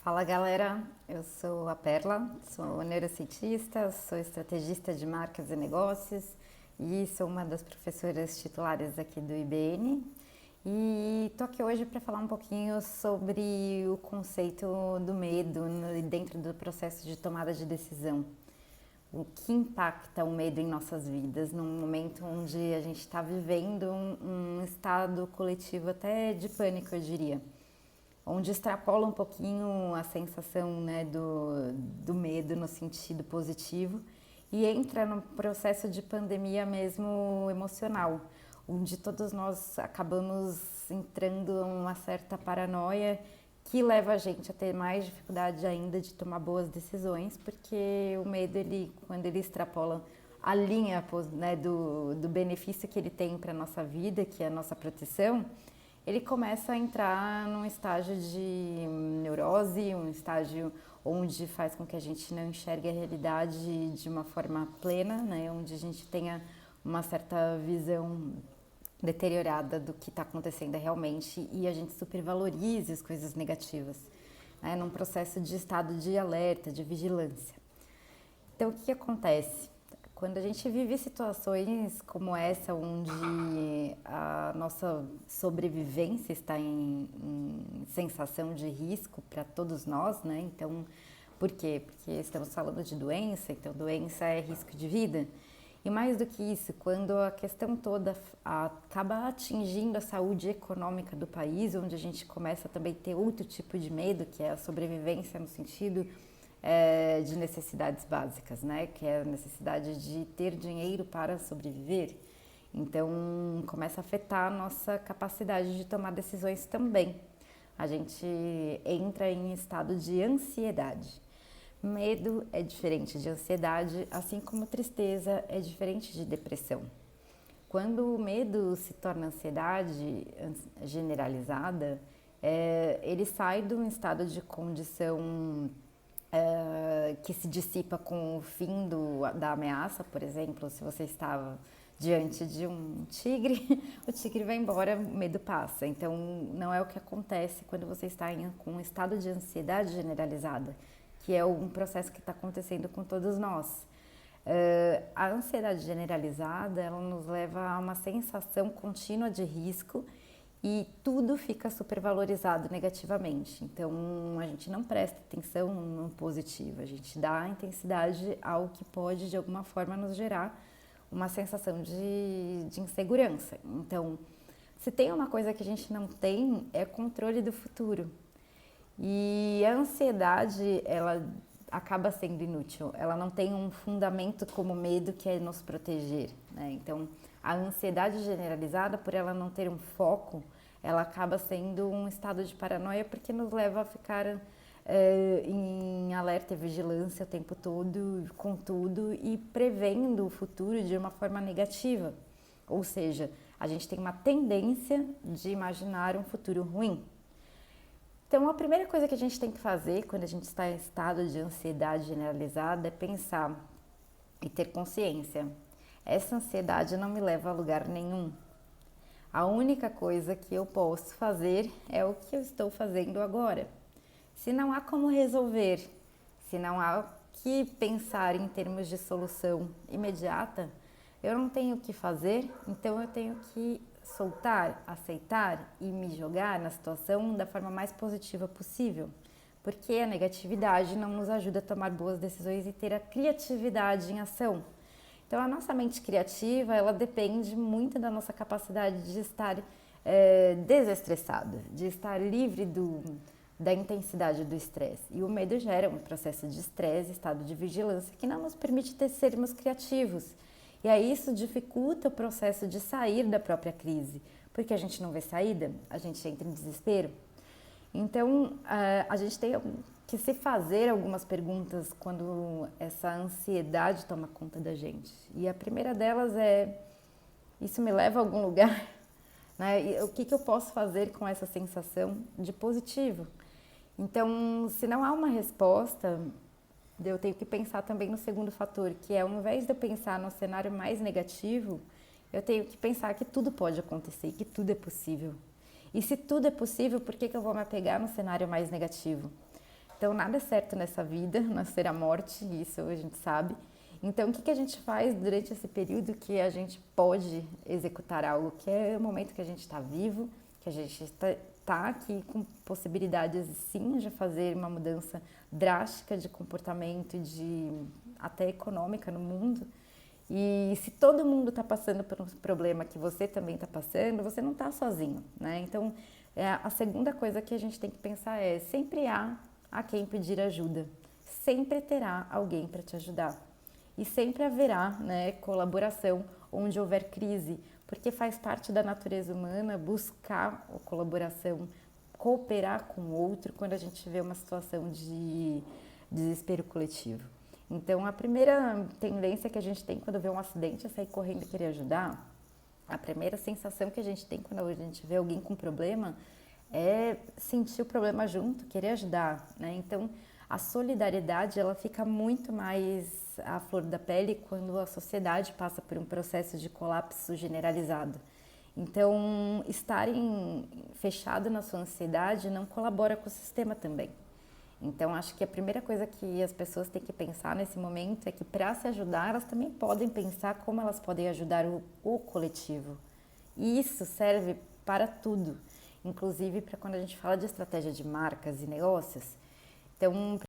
Fala galera, eu sou a Perla, sou neurocientista, sou estrategista de marcas e negócios e sou uma das professoras titulares aqui do IBN. E estou aqui hoje para falar um pouquinho sobre o conceito do medo dentro do processo de tomada de decisão. O que impacta o medo em nossas vidas num momento onde a gente está vivendo um estado coletivo até de pânico, eu diria, onde extrapola um pouquinho a sensação, né, do medo no sentido positivo e entra no processo de pandemia mesmo emocional, onde todos nós acabamos entrando em uma certa paranoia que leva a gente a ter mais dificuldade ainda de tomar boas decisões, porque o medo, quando ele extrapola a linha, né, do benefício que ele tem para a nossa vida, que é a nossa proteção, ele começa a entrar num estágio de neurose, um estágio onde faz com que a gente não enxergue a realidade de uma forma plena, né? Onde a gente tenha uma certa visão deteriorada do que está acontecendo realmente e a gente supervalorize as coisas negativas, né? Num processo de estado de alerta, de vigilância. Então, o que acontece? Quando a gente vive situações como essa, onde a nossa sobrevivência está em sensação de risco para todos nós, né? Então, por quê? Porque estamos falando de doença, então doença é risco de vida. E mais do que isso, quando a questão toda acaba atingindo a saúde econômica do país, onde a gente começa também a ter outro tipo de medo, que é a sobrevivência no sentido de necessidades básicas, né? Que é a necessidade de ter dinheiro para sobreviver. Então, começa a afetar a nossa capacidade de tomar decisões também. A gente entra em estado de ansiedade. Medo é diferente de ansiedade, assim como tristeza é diferente de depressão. Quando o medo se torna ansiedade generalizada, ele sai de um estado de condição que se dissipa com o fim da ameaça. Por exemplo, se você estava diante de um tigre, o tigre vai embora, o medo passa. Então, não é o que acontece quando você está com um estado de ansiedade generalizada, que é um processo que está acontecendo com todos nós. A ansiedade generalizada, ela nos leva a uma sensação contínua de risco e tudo fica supervalorizado negativamente. Então, a gente não presta atenção no positivo, a gente dá intensidade ao que pode, de alguma forma, nos gerar uma sensação de insegurança. Então, se tem uma coisa que a gente não tem, é controle do futuro. E a ansiedade, ela acaba sendo inútil, ela não tem um fundamento como medo, que é nos proteger, né? Então, a ansiedade generalizada, por ela não ter um foco, ela acaba sendo um estado de paranoia, porque nos leva a ficar em alerta e vigilância o tempo todo, com tudo, e prevendo o futuro de uma forma negativa. Ou seja, a gente tem uma tendência de imaginar um futuro ruim. Então, a primeira coisa que a gente tem que fazer quando a gente está em estado de ansiedade generalizada é pensar e ter consciência. Essa ansiedade não me leva a lugar nenhum. A única coisa que eu posso fazer é o que eu estou fazendo agora. Se não há como resolver, se não há que pensar em termos de solução imediata, eu não tenho o que fazer, então eu tenho que soltar, aceitar e me jogar na situação da forma mais positiva possível, porque a negatividade não nos ajuda a tomar boas decisões e ter a criatividade em ação. Então, a nossa mente criativa, ela depende muito da nossa capacidade de estar desestressado, de estar livre da intensidade do estresse. E o medo gera um processo de estresse, estado de vigilância, que não nos permite sermos criativos. E aí isso dificulta o processo de sair da própria crise, porque a gente não vê saída, a gente entra em desespero. Então, a gente tem que se fazer algumas perguntas quando essa ansiedade toma conta da gente. E a primeira delas é: isso me leva a algum lugar? Né? E o que eu posso fazer com essa sensação de positivo? Então, se não há uma resposta, eu tenho que pensar também no segundo fator, que é, ao invés de eu pensar no cenário mais negativo, eu tenho que pensar que tudo pode acontecer, que tudo é possível. E se tudo é possível, por que eu vou me apegar no cenário mais negativo? Então, nada é certo nessa vida, nascer a morte, isso a gente sabe. Então, o que a gente faz durante esse período que a gente pode executar algo, que é o momento que a gente está vivo, que a gente está aqui com possibilidades, sim, de fazer uma mudança drástica de comportamento, até econômica no mundo. E se todo mundo está passando por um problema que você também está passando, você não está sozinho, né? Então, a segunda coisa que a gente tem que pensar é: sempre há a quem pedir ajuda, sempre terá alguém para te ajudar. E sempre haverá, né, colaboração onde houver crise, porque faz parte da natureza humana buscar a colaboração, cooperar com o outro quando a gente vê uma situação de desespero coletivo. Então, a primeira tendência que a gente tem quando vê um acidente é sair correndo e querer ajudar. A primeira sensação que a gente tem quando a gente vê alguém com problema é sentir o problema junto, querer ajudar, né? Então, a solidariedade, ela fica muito mais à flor da pele quando a sociedade passa por um processo de colapso generalizado. Então, fechado na sua ansiedade não colabora com o sistema também. Então, acho que a primeira coisa que as pessoas têm que pensar nesse momento é que, para se ajudar, elas também podem pensar como elas podem ajudar o coletivo. E isso serve para tudo, inclusive para quando a gente fala de estratégia de marcas e negócios. Então,